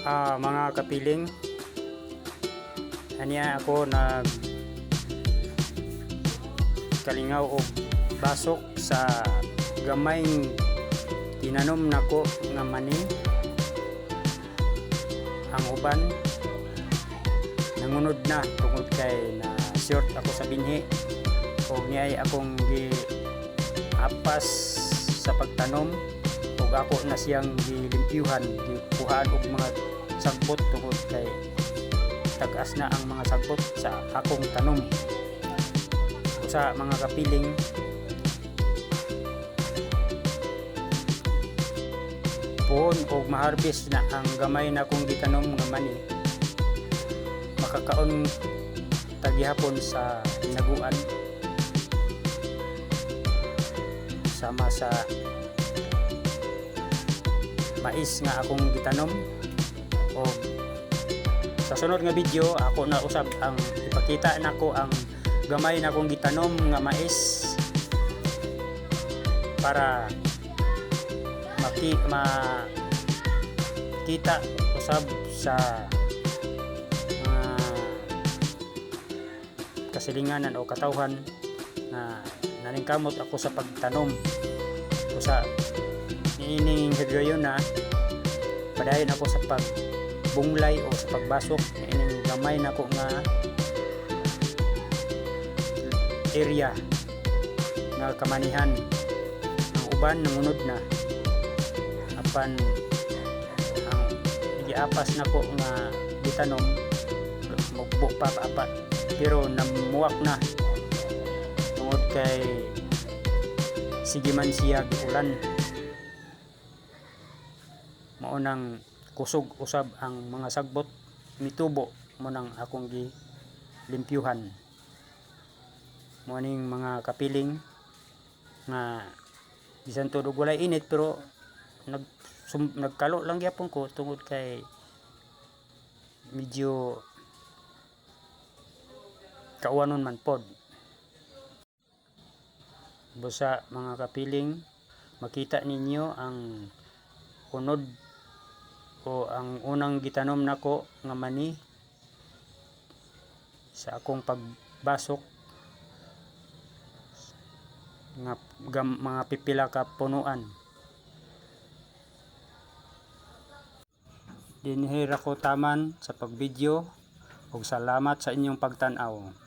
Mga kapiling, aniya ako nag kalingaw og basok sa gamayng tinanom nako nga mani. Ang uban nangunod na tungod kay na short ako sa binhi og niay akong giapas sa pagtanom ug ako na siyang gilimpyuhan, gipuhaan og mga sagbot tungod kay tagas na ang mga sagbot sa akong tanom. Sa mga kapiling, puhon og maharbis na ang gamay na kong gitanom nga mani, makakaon tagihapon sa hinaguan sama sa mais nga akong gitanom. O sa sunod nga video ako na usab ang ipakita nako ang gamay na kong gitanom nga mais para makita usab sa kasilinganan o katawhan na naningkamot ako sa pagtanom. Usa niining higayon na padayon ako sa pagbunglay o sa pagbasok niining gamay na ko nga area nga kamanihan. Ang uban nangunod na apan ang giapas nako nga gitanom mugbo pa apat pero namuwak na tungod kay sige man siya giulan. Mao nang kusog usab ang mga sagbot mitubo mo nang akong gilimpyuhan. Morning mga kapiling nga bisan todo walay init pero nagkalo lang gyapon ko tungod kay medyo kauwanon man pod. Busa mga kapiling, makita ninyo ang unod o ang unang gitanom nako nga mani sa akong pagbasok nga mga pipila ka punuan. Dinhira ko taman sa pagvideo ug salamat sa inyong pagtan-aw.